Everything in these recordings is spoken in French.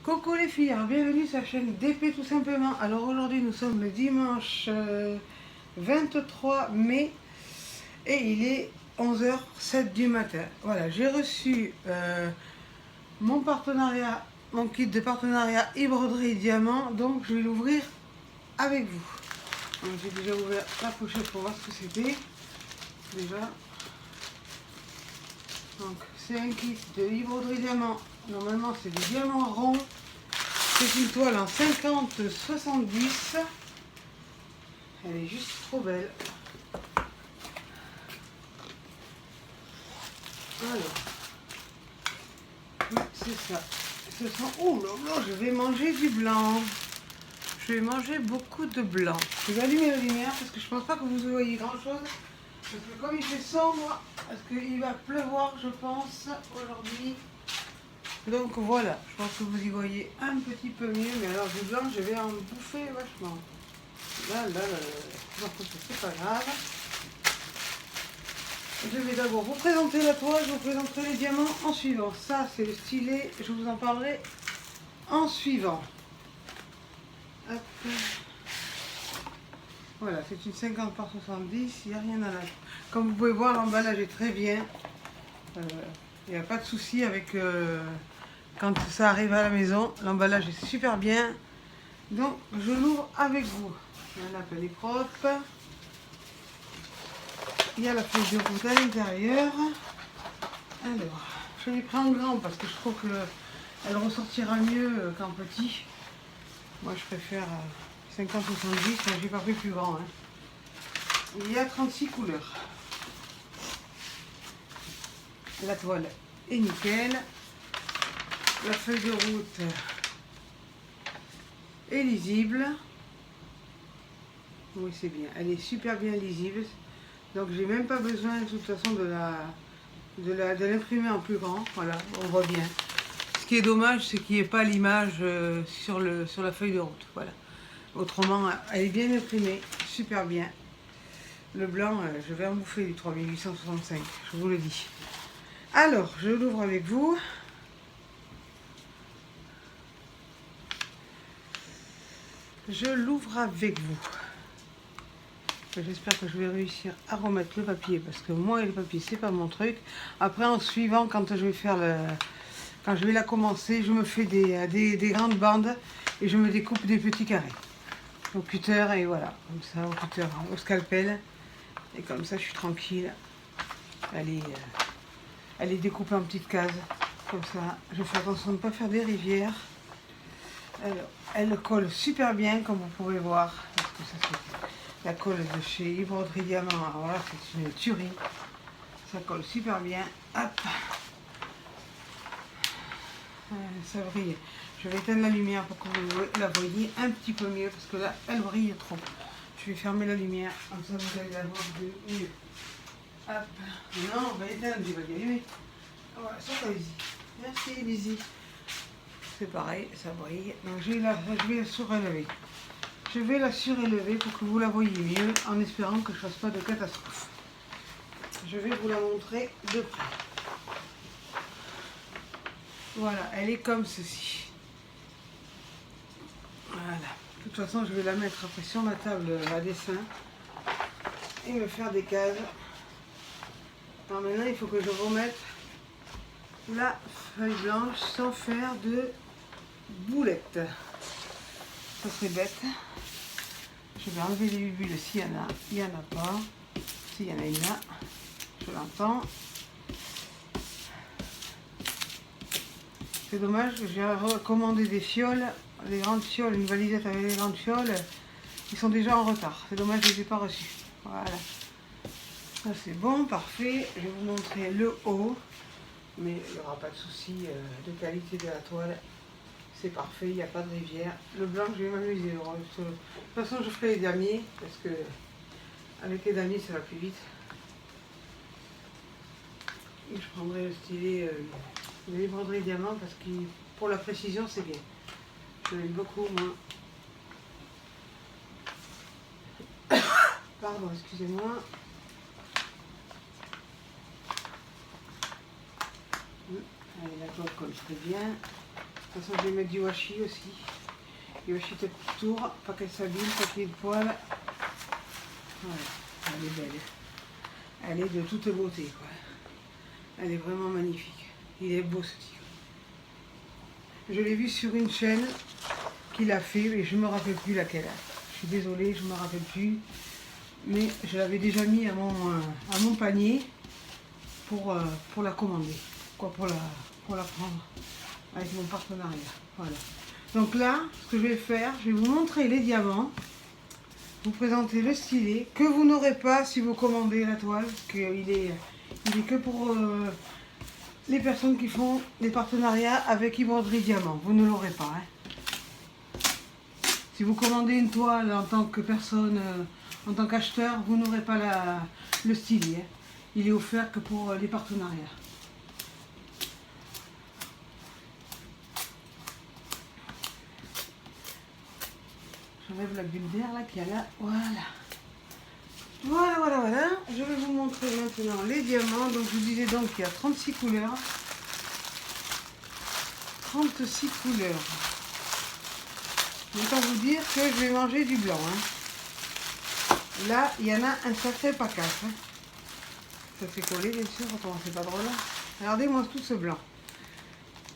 Coucou les filles, alors bienvenue sur la chaîne DP tout simplement. Alors aujourd'hui nous sommes le dimanche 23 mai et il est 11h07 du matin. Voilà, j'ai reçu mon partenariat, mon kit de partenariat Broderie Diamant, donc je vais l'ouvrir avec vous. J'ai déjà ouvert la pochette pour voir ce que c'était déjà. Donc c'est un kit de Broderie Diamant, normalement c'est des diamants ronds. C'est une toile en 50-70. Elle est juste trop belle. Alors, oui, c'est ça. Ce sont... Oh là là, je vais manger du blanc. Je vais manger beaucoup de blanc. Je vais allumer la lumière parce que je pense pas que vous voyez grand chose. Parce que comme il fait sombre, parce qu'il va pleuvoir, je pense, aujourd'hui. Donc voilà, je pense que vous y voyez un petit peu mieux, mais alors du blanc, je vais en bouffer vachement. Là, donc c'est pas grave. Je vais d'abord vous présenter la toile, je vous présenterai les diamants en suivant. Ça, c'est le stylet, je vous en parlerai en suivant. Hop. Voilà, c'est une 50 par 70, il n'y a rien à la... Comme vous pouvez voir, l'emballage est très bien. Il n'y a pas de souci avec... quand ça arrive à la maison, l'emballage est super bien. Donc, je l'ouvre avec vous. La nappe, elle est propre. Il y a la feuille de route à l'intérieur. Alors, je l'ai pris en grand parce que je trouve qu'elle ressortira mieux qu'en petit. Moi, je préfère 50-70, mais j'ai pas pris plus grand. Hein. Il y a 36 couleurs. La toile est nickel. La feuille de route est lisible. Oui, c'est bien. Elle est super bien lisible. Donc, j'ai même pas besoin de toute façon de l'imprimer en plus grand. Voilà, on voit bien. Ce qui est dommage, c'est qu'il n'y ait pas l'image sur la feuille de route. Voilà. Autrement, elle est bien imprimée, super bien. Le blanc, je vais en bouffer du 3865, je vous le dis. Alors, je l'ouvre avec vous. Je l'ouvre avec vous. J'espère que je vais réussir à remettre le papier parce que moi et le papier c'est pas mon truc. Après en suivant, quand je vais faire quand je vais la commencer, je me fais des grandes bandes et je me découpe des petits carrés au cutter et voilà, comme ça au cutter, au scalpel et comme ça je suis tranquille. Elle est découpée en petites cases comme ça. Je fais attention de ne pas faire des rivières. Alors, elle colle super bien comme vous pouvez voir parce que ça c'est la colle de chez Broderie Diamant. Alors là, c'est une tuerie. Ça colle super bien. Hop. Ça brille. Je vais éteindre la lumière pour que vous la voyez un petit peu mieux. Parce que là, elle brille trop. Je vais fermer la lumière. Comme ça, vous allez la voir de mieux. Hop. Non, on va éteindre. Je vais y allumer. Voilà, ça, Lizzie. Merci, Lizzie. C'est pareil, ça brille. Donc, je vais la surélever. Je vais la surélever pour que vous la voyez mieux, en espérant que je ne fasse pas de catastrophe. Je vais vous la montrer de près. Voilà, elle est comme ceci. Voilà. De toute façon, je vais la mettre après sur ma table à dessin et me faire des cases. Alors maintenant, il faut que je remette la feuille blanche sans faire de boulettes. Ça serait bête. Je vais enlever les bulles s'il y en a. Il n'y en a pas. S'il y en a, il y en a. Je l'entends. C'est dommage que j'ai recommandé des fioles, des grandes fioles, une valisette avec des grandes fioles. Ils sont déjà en retard. C'est dommage que je ne les ai pas reçus. Voilà. Ça c'est bon, parfait. Je vais vous montrer le haut. Mais il n'y aura pas de souci de qualité de la toile. C'est parfait, il n'y a pas de rivière. Le blanc, je vais m'amuser. De toute façon, je ferai les damiers, parce que avec les damiers, ça va plus vite. Et je prendrai le stylet de Broderie Diamant, parce que pour la précision, c'est bien. Je l'aime beaucoup, moi. Pardon, excusez-moi. Allez, la toile colle très bien. De toute façon, je vais mettre du washi aussi. Du washi tête tour, pas qu'elle s'abîme, pas qu'il y ait de poils. Voilà, elle est belle. Elle est de toute beauté, quoi. Elle est vraiment magnifique. Il est beau ce tigre. Je l'ai vu sur une chaîne qu'il a fait, et je ne me rappelle plus laquelle. Je suis désolée, je ne me rappelle plus. Mais je l'avais déjà mis à mon panier pour la commander. Quoi, pour la prendre avec mon partenariat. Voilà. Donc là, ce que je vais faire, je vais vous montrer les diamants. Vous présenter le stylet que vous n'aurez pas si vous commandez la toile, parce qu'il est que pour les personnes qui font des partenariats avec Broderie Diamant. Vous ne l'aurez pas. Hein. Si vous commandez une toile en tant que personne, en tant qu'acheteur, vous n'aurez pas le stylet. Hein. Il est offert que pour les partenariats. J'enlève la bulle d'air là qu'il y a là. Voilà. Voilà. Je vais vous montrer maintenant les diamants. Donc je vous disais donc qu'il y a 36 couleurs. 36 couleurs. Autant vous dire que je vais manger du blanc. Hein. Là, il y en a un sacré paquet. Hein. Ça fait coller, bien sûr, autrement c'est pas drôle. Regardez-moi tout ce blanc.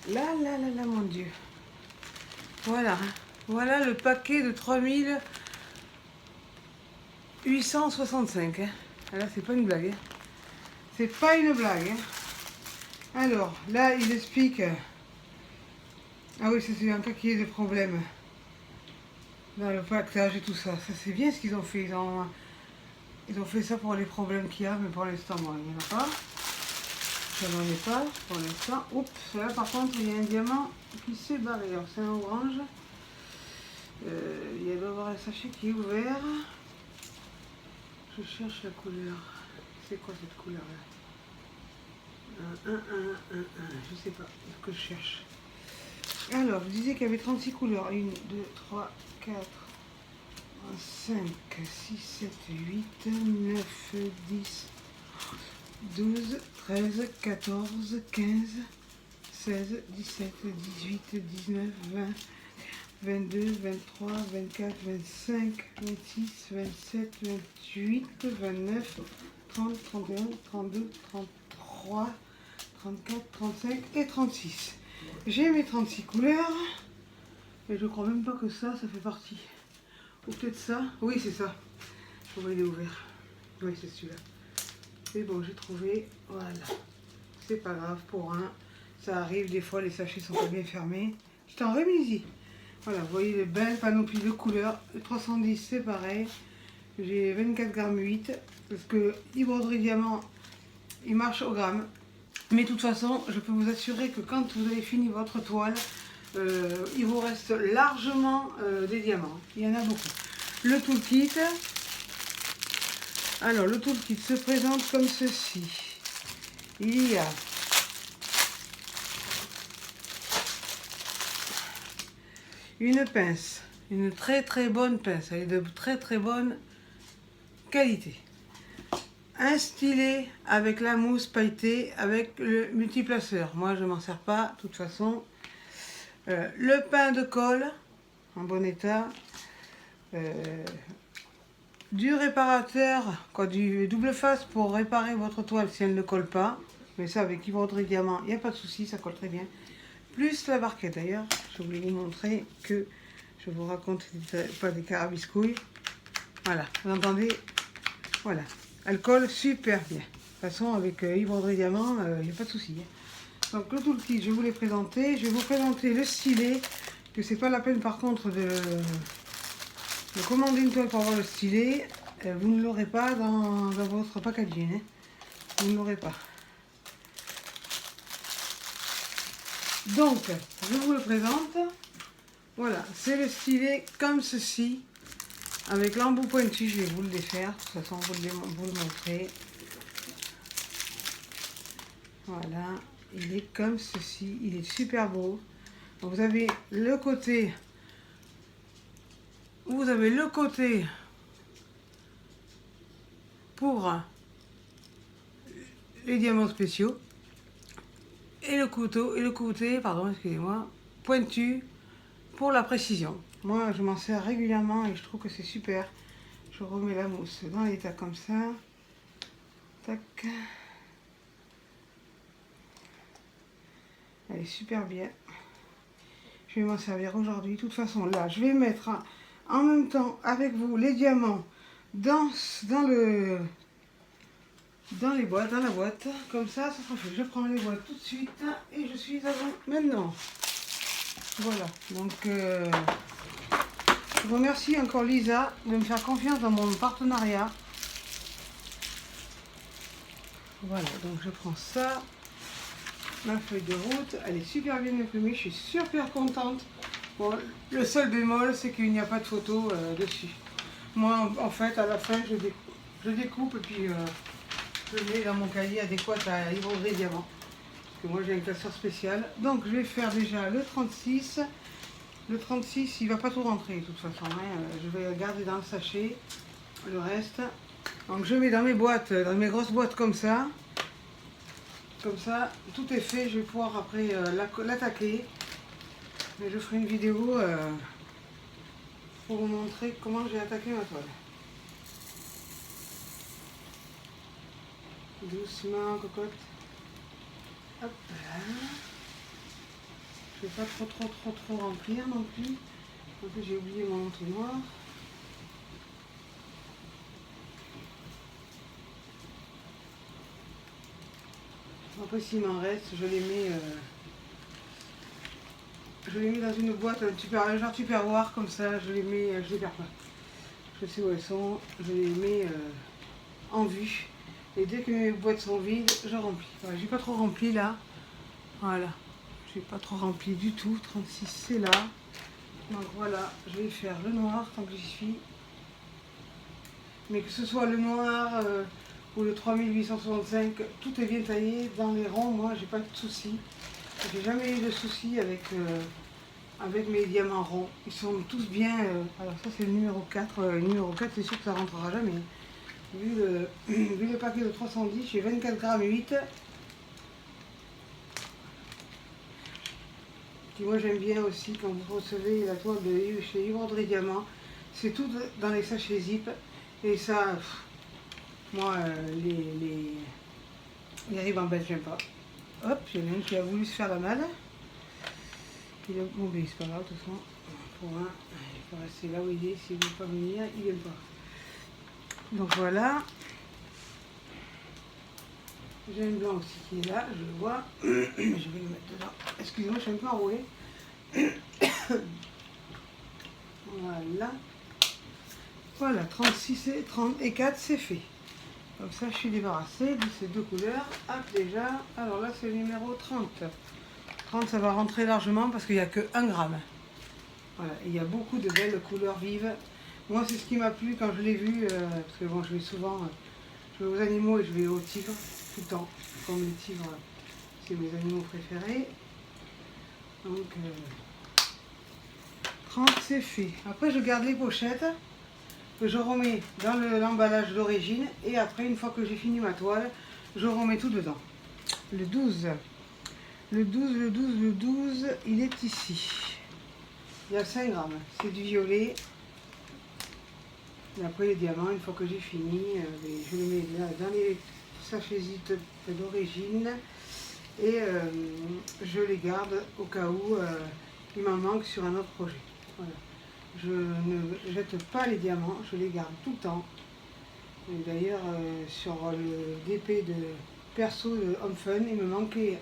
Là, mon Dieu. Voilà. Voilà le paquet de 3865. Hein. Là, c'est pas une blague. Hein. C'est pas une blague. Hein. Alors, là, il explique... Ah oui, c'est un cas qui est de problème. Dans le pactage et tout ça. Ça, c'est bien ce qu'ils ont fait. Ils ont fait ça pour les problèmes qu'il y a, mais pour l'instant, bon, il n'y en a pas. Je n'en ai pas pour l'instant. Oups, là, par contre, il y a un diamant qui s'est barré. Alors, c'est un orange. Il y a d'abord un sachet qui est ouvert. Je cherche la couleur. C'est quoi cette couleur-là? Je sais pas ce que je cherche. Alors, je disais qu'il y avait 36 couleurs. 1, 2, 3, 4, 5, 6, 7, 8, 9, 10, 12, 13, 14, 15, 16, 17, 18, 19, 20, 22, 23, 24, 25, 26, 27, 28, 29, 30, 31, 32, 33, 34, 35 et 36. J'ai mes 36 couleurs. Et je crois même pas que ça fait partie. Ou peut-être ça. Oui, c'est ça. Je vois, il est ouvert. Oui, c'est celui-là. C'est bon, j'ai trouvé. Voilà. C'est pas grave pour un. Ça arrive, des fois, les sachets sont pas bien fermés. Je t'en remis ici. Voilà, vous voyez les belles panoplies de couleurs. Le 310, c'est pareil. J'ai 24 grammes 8. Parce que Broderie Diamant, il marche au gramme. Mais de toute façon, je peux vous assurer que quand vous avez fini votre toile, il vous reste largement des diamants. Il y en a beaucoup. Le toolkit. Alors, le toolkit se présente comme ceci. Il y a une pince, une très bonne pince. Elle est de très bonne qualité. Un stylet avec la mousse pailletée, avec le multiplaceur. Moi, je ne m'en sers pas, de toute façon. Le pain de colle, en bon état. Du réparateur, quoi, du double face pour réparer votre toile si elle ne colle pas. Mais ça, avec Broderie Diamant, il n'y a pas de souci, ça colle très bien. Plus la barquette, d'ailleurs. Je voulais vous montrer que je vous raconte pas des carabiscouilles. Voilà, vous entendez? Voilà. Elle colle super bien. De toute façon, avec Broderie Diamant, il n'y a pas de souci. Donc le toolkit, je vous l'ai présenté. Je vais vous présenter le stylet, que c'est pas la peine par contre de commander une toile pour avoir le stylet. Vous ne l'aurez pas dans votre packaging. Hein. Vous ne l'aurez pas. Donc, je vous le présente. Voilà, c'est le stylet comme ceci. Avec l'embout pointu, je vais vous le défaire. De toute façon, vous le montrer. Voilà, il est comme ceci. Il est super beau. Donc, vous avez le côté. Vous avez le côté pour les diamants spéciaux. Et le côté, pardon, excusez-moi, pointu pour la précision. Moi, je m'en sers régulièrement et je trouve que c'est super. Je remets la mousse dans l'état comme ça. Tac. Elle est super bien. Je vais m'en servir aujourd'hui. De toute façon, là, je vais mettre en même temps avec vous les diamants dans les boîtes, dans la boîte. Comme ça sera fait. Je prends les boîtes tout de suite et je suis à vous maintenant. Voilà. Donc, je remercie encore Lisa de me faire confiance dans mon partenariat. Voilà. Donc, je prends ça. Ma feuille de route, elle est super bien imprimée, je suis super contente. Bon, le seul bémol, c'est qu'il n'y a pas de photo dessus. Moi, en fait, à la fin, je découpe et puis je mets dans mon cahier adéquat à Livrerie Diamant. Parce que moi, j'ai un classeur spécial. Donc, je vais faire déjà le 36. Le 36, il ne va pas tout rentrer de toute façon. Hein. Je vais garder dans le sachet le reste. Donc, je mets dans mes boîtes, dans mes grosses boîtes comme ça. Comme ça, tout est fait, je vais pouvoir après l'attaquer. Mais je ferai une vidéo pour vous montrer comment j'ai attaqué ma toile. Doucement, cocotte. Hop là. Je ne vais pas trop remplir non plus. En plus, j'ai oublié mon entonnoir. Après, s'il m'en reste, je les mets dans une boîte, un genre tupperware, comme ça, je les mets, je les perds pas. Je sais où elles sont, je les mets en vue. Et dès que mes boîtes sont vides, je remplis. Voilà, j'ai pas trop rempli là. Voilà, j'ai pas trop rempli du tout. 36, c'est là. Donc voilà, je vais faire le noir tant que j'y suis. Mais que ce soit le noir ou le 3865, tout est bien taillé. Dans les ronds, moi, j'ai pas de soucis. J'ai jamais eu de soucis avec mes diamants ronds. Ils sont tous bien. Alors ça, c'est le numéro 4. Le numéro 4, c'est sûr que ça rentrera jamais. Vu le paquet de 310, j'ai 24 grammes 8. Puis moi, j'aime bien aussi quand vous recevez la toile de chez Livrerie Diamant. C'est tout dans les sachets zip. Et ça, moi, les ribambelles, j'aime pas. Hop, il y en a un qui a voulu se faire la malle. Bon, ben, c'est pas grave, de toute façon. Pour un, il va rester là où il est. S'il ne veut pas venir, il n'aime pas. Donc voilà. J'ai un blanc aussi qui est là, je le vois. Je vais le mettre dedans. Excusez-moi, je suis un peu enrouée. Voilà. Voilà, 36 et 30 et 4, c'est fait. Comme ça, je suis débarrassée de ces deux couleurs. Hop, déjà. Alors là, c'est le numéro 30. 30, ça va rentrer largement parce qu'il n'y a que 1 gramme. Voilà, et il y a beaucoup de belles couleurs vives. Moi, c'est ce qui m'a plu quand je l'ai vu, parce que bon, je vais souvent, je vais aux animaux et je vais aux tigres, tout le temps. Comme les tigres, c'est mes animaux préférés. Donc, 30, c'est fait. Après, je garde les pochettes que je remets dans l'emballage d'origine. Et après, une fois que j'ai fini ma toile, je remets tout dedans. Le 12. Le 12, il est ici. Il y a 5 grammes. C'est du violet. Et après, les diamants, une fois que j'ai fini, je les mets là dans les sachets d'origine. Et je les garde au cas où il m'en manque sur un autre projet. Voilà. Je ne jette pas les diamants, je les garde tout le temps. Et d'ailleurs, sur le DP de perso de Home Fun, il me manquait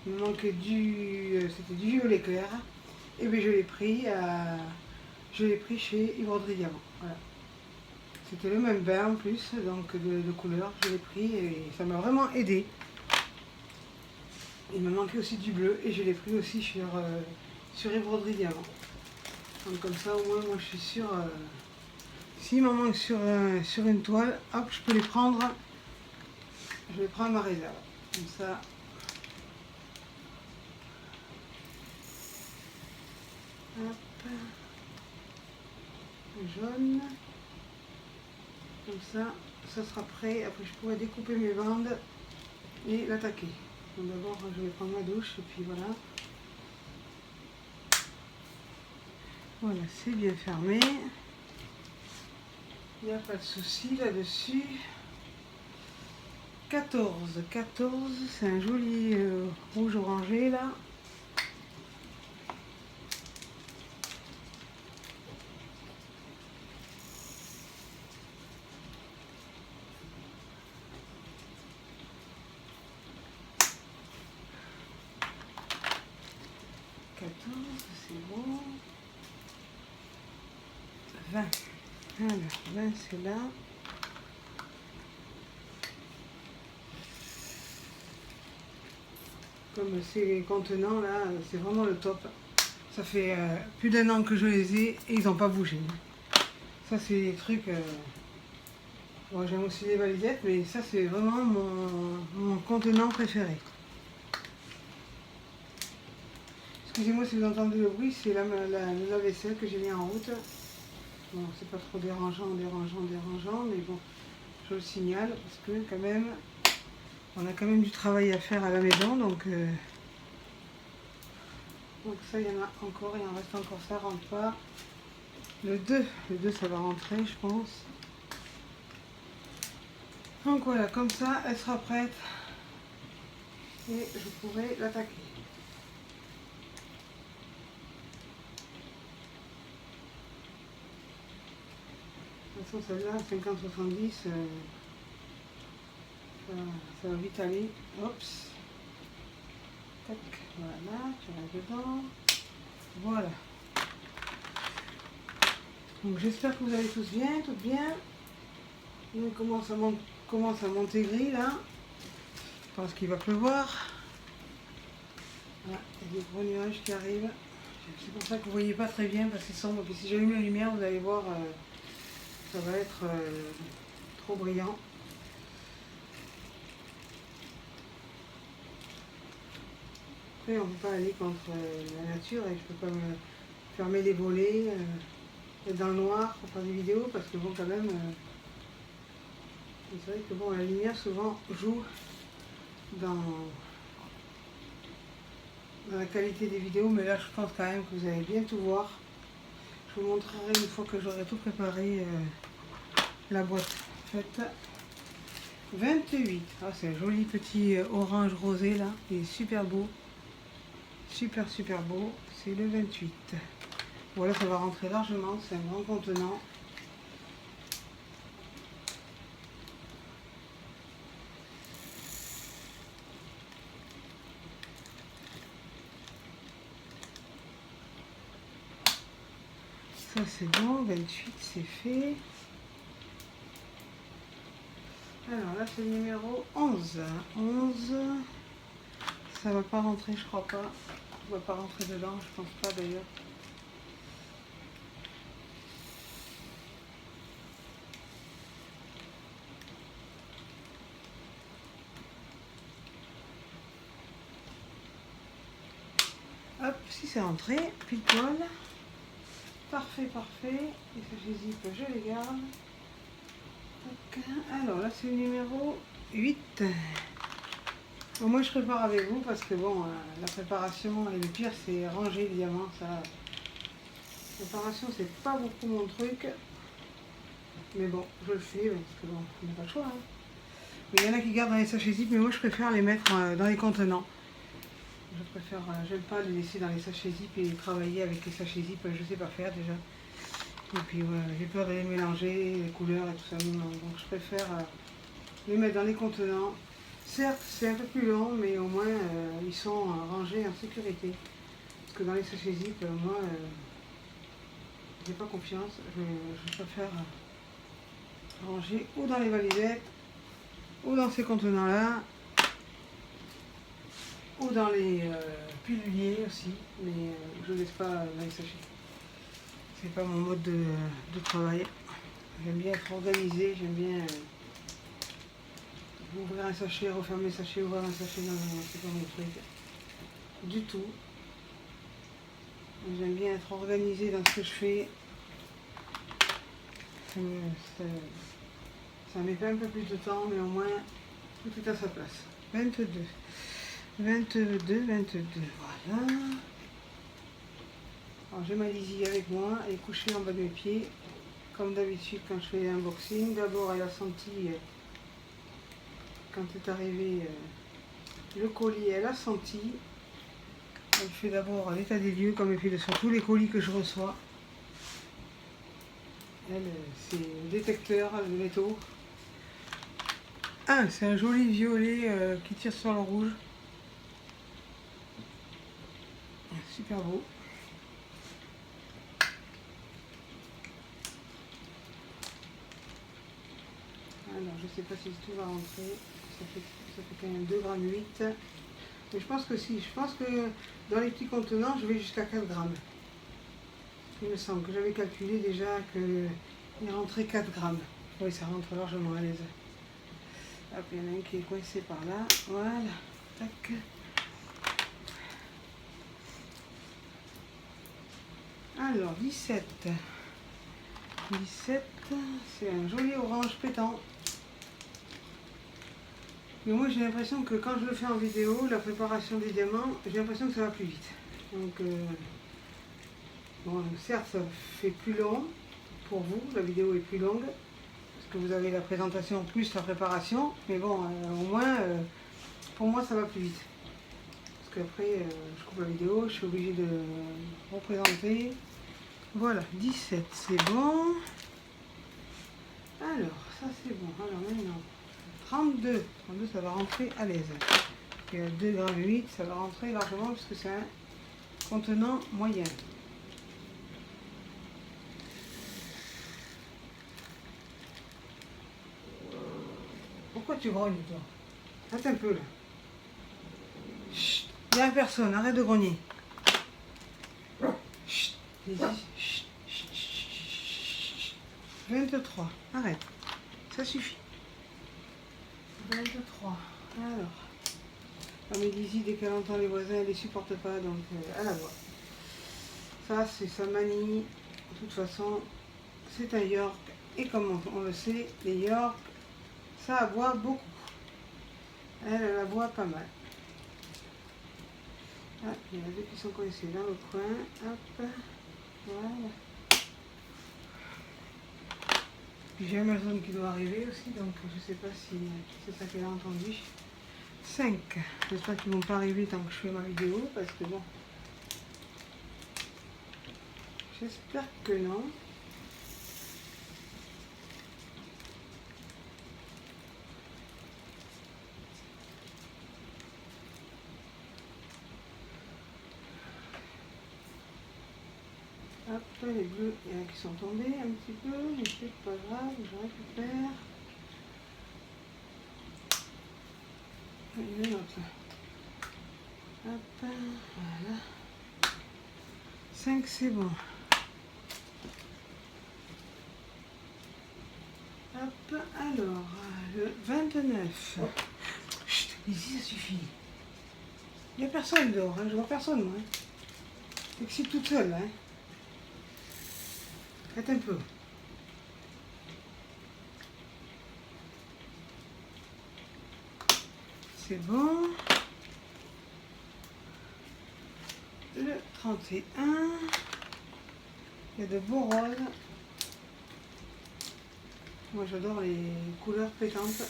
c'était du violet clair. Et bien je l'ai pris chez Livrerie Diamant. Voilà. C'était le même bain en plus, donc de couleur, je l'ai pris et ça m'a vraiment aidé. Il me manquait aussi du bleu et je l'ai pris aussi sur Livrerie Diamant. Donc comme ça au moins moi je suis sûre, s'il m'en manque sur une toile, hop, je peux les prendre, je vais prendre ma réserve. Comme ça. Hop. Le jaune. Comme ça, ça sera prêt. Après je pourrai découper mes bandes et l'attaquer. Donc d'abord je vais prendre ma douche et puis voilà. Voilà, c'est bien fermé. Il n'y a pas de souci là-dessus. 14, c'est un joli rouge orangé là. C'est bon. 20. Alors, 20 c'est là. Comme ces contenants là, c'est vraiment le top. Ça fait plus d'un an que je les ai et ils n'ont pas bougé. Ça c'est des trucs... Bon, j'aime aussi les valisettes, mais ça c'est vraiment mon contenant préféré. Excusez-moi si vous entendez le bruit, c'est la vaisselle que j'ai mis en route. Bon, c'est pas trop dérangeant, mais bon, je le signale parce que quand même, on a quand même du travail à faire à la maison, donc ça, il y en a encore, il en reste encore, ça rentre pas. Le 2 ça va rentrer, je pense. Donc voilà, comme ça, elle sera prête et je pourrai l'attaquer. De toute façon, celle-là, 50-70, ça va vite aller. Oups. Tac, voilà, tu vas dedans. Voilà. Donc j'espère que vous allez tous bien, toutes bien. On commence à monter gris là. Je pense qu'il va pleuvoir. Voilà, il y a des gros nuages qui arrivent. C'est pour ça que vous ne voyez pas très bien parce que c'est sombre. Et si j'allume la lumière, vous allez voir, ça va être trop brillant. Après, on ne peut pas aller contre la nature et je ne peux pas me fermer les volets, être dans le noir pour faire des vidéos parce que bon, quand même, c'est vrai que bon, la lumière souvent joue dans la qualité des vidéos, mais là je pense quand même que vous allez bien tout voir. Je vous montrerai une fois que j'aurai tout préparé la boîte faite. 28. Ah, c'est un joli petit orange rosé là, il est super beau. Super beau, c'est le 28. Voilà, ça va rentrer largement, c'est un grand contenant. Ça c'est bon, 28 c'est fait. Alors là c'est le numéro 11. 11, ça va pas rentrer, je crois pas. Ça va pas rentrer dedans, je pense pas d'ailleurs. Hop, si c'est rentré, pile poil. Parfait. Les sachets zip, je les garde. Donc, alors là c'est le numéro 8. Bon, moi je prépare avec vous parce que bon, la préparation et le pire c'est ranger évidemment. Ça, la préparation c'est pas beaucoup mon truc. Mais bon, je le fais parce que bon, on n'a pas le choix. Hein. Mais il y en a qui gardent dans les sachets zip, mais moi je préfère les mettre dans les contenants. Je préfère, j'aime pas les laisser dans les sachets zip et travailler avec les sachets zip, je sais pas faire déjà. Et puis j'ai peur de les mélanger, les couleurs et tout ça. Non, donc je préfère les mettre dans les contenants. Certes, c'est un peu plus long, mais au moins ils sont rangés en sécurité. Parce que dans les sachets zip, moi, j'ai pas confiance. Je préfère ranger ou dans les valisettes, ou dans ces contenants-là, ou dans les piluliers aussi, mais je ne laisse pas dans les sachets. C'est pas mon mode de travail. J'aime bien être organisé, j'aime bien ouvrir un sachet, refermer le sachet, ouvrir un sachet, non, c'est pas mon truc. Du tout. J'aime bien être organisé dans ce que je fais. Ça met pas un peu plus de temps, mais au moins tout est à sa place. 22. 22, voilà. Alors j'ai ma Lizzie avec moi, elle est couchée en bas de mes pieds. Comme d'habitude quand je fais l'unboxing. D'abord elle a senti, quand est arrivé le colis, elle a senti. Elle fait d'abord l'état des lieux, comme elle fait sur tous les colis que je reçois. Elle, c'est le détecteur de métaux. Ah, c'est un joli violet qui tire sur le rouge. Super beau. Alors, je sais pas si tout va rentrer. Ça fait quand même 2,8 g. Mais je pense que si. Je pense que dans les petits contenants, je vais jusqu'à 4 grammes. Il me semble que j'avais calculé déjà qu'il rentrait 4 grammes. Oui, ça rentre largement à l'aise. Hop, il y en a un qui est coincé par là. Voilà. Tac. Alors, 17. 17, c'est un joli orange pétant. Mais moi, j'ai l'impression que quand je le fais en vidéo, la préparation des diamants, j'ai l'impression que ça va plus vite. Donc, bon, certes, ça fait plus long pour vous, la vidéo est plus longue, parce que vous avez la présentation plus la préparation, mais bon, au moins, pour moi, ça va plus vite. Parce qu'après, je coupe la vidéo, je suis obligée de représenter. Voilà, 17, c'est bon. Alors, ça c'est bon. Alors maintenant, 32. 32, ça va rentrer à l'aise. Et à 2,8 g, ça va rentrer largement puisque c'est un contenant moyen. Pourquoi tu grognes, toi? Attends un peu là. Chut, il n'y a personne, arrête de grogner. Chut, chut, chut, chut. 23, arrête. Ça suffit. 23. Alors. Ah, mais Lizzie, dès qu'elle entend les voisins, elle les supporte pas, donc elle la voit. Ça, c'est sa manie. De toute façon, c'est un York. Et comme on le sait, les York, ça aboie beaucoup. Elle aboie pas mal. Ah, il y en a deux qui sont coincés dans le coin. Hop. Voilà. Puis j'ai Amazon qui doit arriver aussi, donc je sais pas si c'est ça qu'elle a entendu. 5. J'espère qu'ils vont pas arriver tant que je fais ma vidéo, parce que bon. J'espère que non. Hop, les bleus, il y en a qui sont tombés un petit peu, mais c'est pas grave, je récupère. Une autre là. Hop, voilà. 5, c'est bon. Hop, alors, le 29. Chut, ici, ça suffit. Il n'y a personne dehors, hein, je vois personne, moi. C'est que c'est toute seule, hein. Faites un peu. C'est bon. Le 31. Il y a de beaux roses. Moi j'adore les couleurs pétantes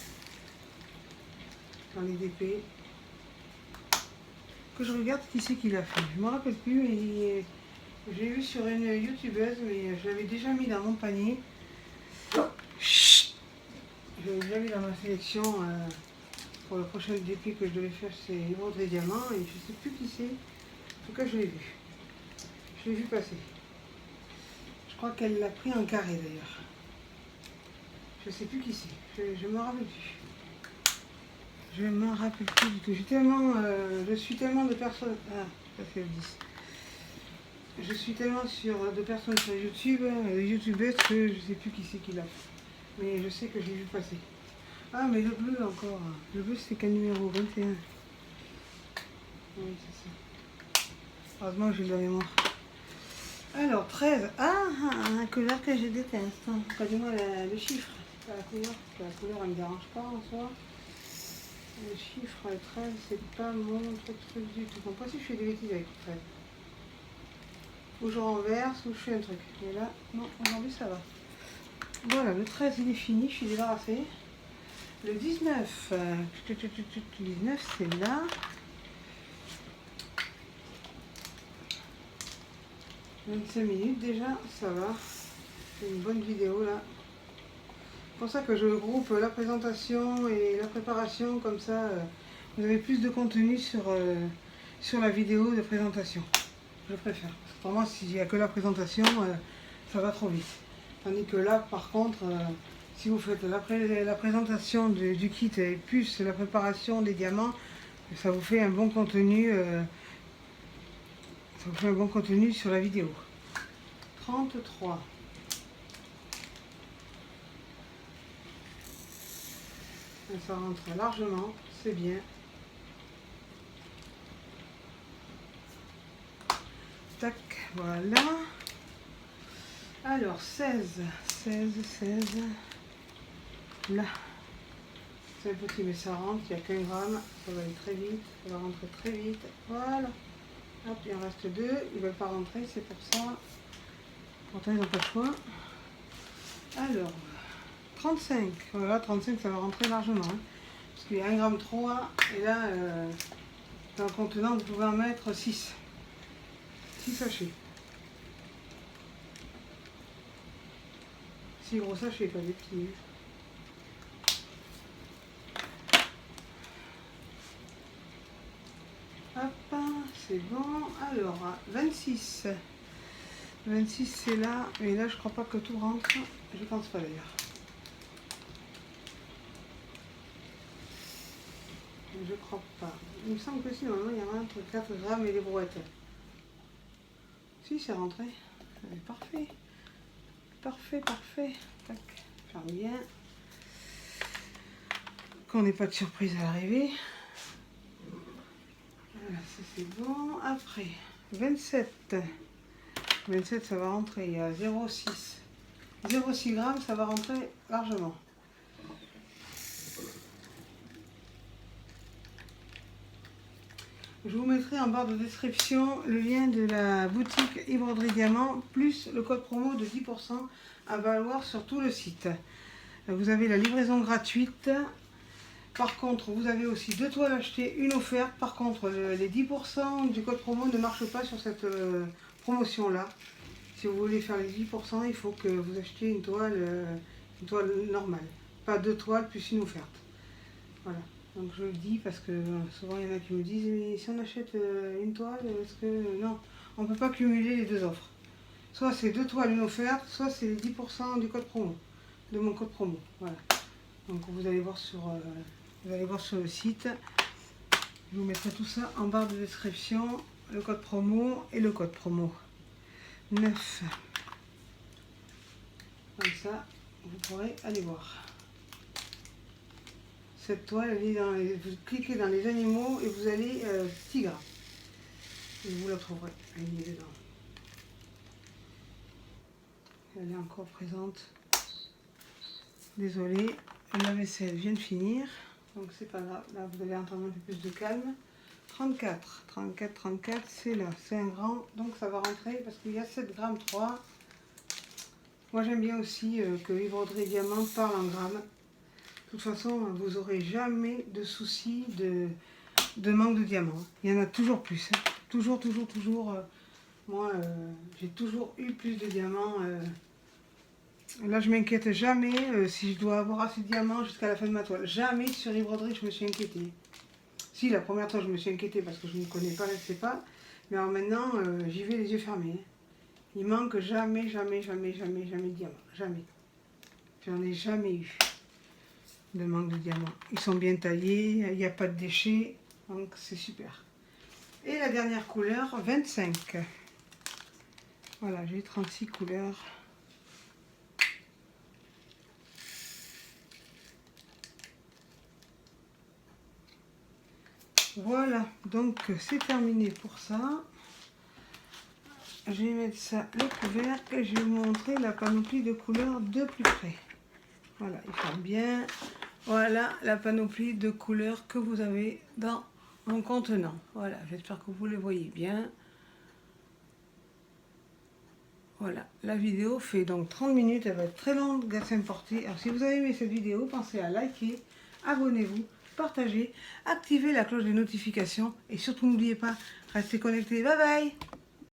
dans les DP. Que je regarde qui c'est qui l'a fait. Je ne me rappelle plus, mais je l'ai vu sur une youtubeuse, mais je l'avais déjà mis dans mon panier. Chut, je l'avais déjà mis dans ma sélection pour le prochain DP que je devais faire, c'est Émeraude et Diamant, et je ne sais plus qui c'est. En tout cas, je l'ai vu. Je l'ai vu passer. Je crois qu'elle l'a pris en carré d'ailleurs. Je ne sais plus qui c'est. Je ne me rappelle plus. Je ne m'en rappelle plus du tout. Je suis tellement de personnes. Ah, ça fait le 10. Je suis tellement de personnes sur YouTube, les youtubeuses, que je ne sais plus qui c'est qui l'a fait. Mais je sais que j'ai vu passer. Ah, mais le bleu encore. Le bleu, c'est quel numéro? 21. Oui, c'est ça. Heureusement que j'ai de la mémoire. Alors, 13. Ah, un couleur que je déteste. Pas du moins le chiffre. Pas la couleur. La couleur, elle ne me dérange pas en soi. Le chiffre 13, c'est pas mon truc du tout. Donc, pas si je fais des bêtises avec 13. ou je renverse, ou je fais un truc. Et là, non, aujourd'hui ça va. Voilà, le 13 il est fini, je suis débarrassée. Le 19, le 19 c'est là. « 25 minutes déjà, ça va. C'est une bonne vidéo là. C'est pour ça que je groupe la présentation et la préparation, comme ça vous avez plus de contenu sur la vidéo de présentation. Je préfère. Pour moi, s'il n'y a que la présentation, ça va trop vite. Tandis que là, par contre, si vous faites la présentation du kit et plus la préparation des diamants, ça vous fait un bon contenu, sur la vidéo. 33. Ça rentre largement, c'est bien. Tac, voilà. Alors, 16. Là. C'est petit, mais ça rentre, il n'y a qu'un gramme. Ça va aller très vite, ça va rentrer très vite. Voilà. Hop, il en reste 2. Ils ne veulent pas rentrer, c'est pour ça. Pourtant, ils n'ont pas le choix. Alors, 35. Voilà, 35, ça va rentrer largement. Hein, parce qu'il y a 1,3 g. Et là, dans le contenant, vous pouvez en mettre 6. 6 sachets. 6 gros sachets, pas des petits. Hop, c'est bon. Alors, 26. 26, c'est là. Mais là, je crois pas que tout rentre. Je pense pas d'ailleurs. Je crois pas. Il me semble que si, normalement, il y a entre 4 grammes et les brouettes. Si, c'est rentré. Parfait. Parfait. Tac. Ferme bien. Qu'on n'ait pas de surprise à l'arrivée. Voilà, ça c'est bon. Après, 27. 27, ça va rentrer. Il y a 0,6. 0,6 grammes, ça va rentrer largement. Je vous mettrai en barre de description le lien de la boutique Yves Audry Diamant plus le code promo de 10% à valoir sur tout le site. Vous avez la livraison gratuite. Par contre, vous avez aussi 2 toiles achetées, une offerte. Par contre, les 10% du code promo ne marchent pas sur cette promotion-là. Si vous voulez faire les 10%, il faut que vous achetiez une toile normale. Pas 2 toiles plus une offerte. Voilà. Donc je le dis parce que souvent il y en a qui me disent mais si on achète une toile, est-ce que... Non, on ne peut pas cumuler les 2 offres. Soit c'est 2 toiles, une offerte, soit c'est les 10% du code promo, de mon code promo. Voilà. Donc vous allez voir sur le site. Je vous mettrai tout ça en barre de description, le code promo et le code promo. 9. Comme ça, vous pourrez aller voir. Cette toile, elle est dans vous cliquez dans les animaux et vous allez tigre. Et vous la trouverez. Elle est dedans. Elle est encore présente. Désolée, la vaisselle vient de finir. Donc c'est pas grave. Là, vous allez entendre un peu plus de calme. 34, c'est là. C'est un grand. Donc ça va rentrer parce qu'il y a 7 grammes 3. Moi j'aime bien aussi que Yves Audry Diamant parle en grammes. De toute façon, vous n'aurez jamais de soucis de manque de diamants. Il y en a toujours plus. Hein. Toujours. Moi, j'ai toujours eu plus de diamants. Là, je m'inquiète jamais si je dois avoir assez de diamants jusqu'à la fin de ma toile. Jamais sur Yves Audry, je me suis inquiétée. Si, la première fois, je me suis inquiétée parce que je ne connais pas, je ne sais pas. Mais alors maintenant, j'y vais les yeux fermés. Il manque jamais de diamants. Jamais. J'en ai jamais eu de manque de diamants. Ils sont bien taillés, il n'y a pas de déchets, donc c'est super. Et la dernière couleur, 25. Voilà, j'ai 36 couleurs. Voilà, donc c'est terminé pour ça. Je vais mettre ça le couvercle et je vais vous montrer la panoplie de couleurs de plus près. Voilà, il ferme bien. Voilà la panoplie de couleurs que vous avez dans mon contenant. Voilà, j'espère que vous les voyez bien. Voilà, la vidéo fait donc 30 minutes, elle va être très longue, Gatien Portier. Alors si vous avez aimé cette vidéo, pensez à liker, abonnez-vous, partagez, activez la cloche des notifications et surtout n'oubliez pas, restez connectés. Bye bye!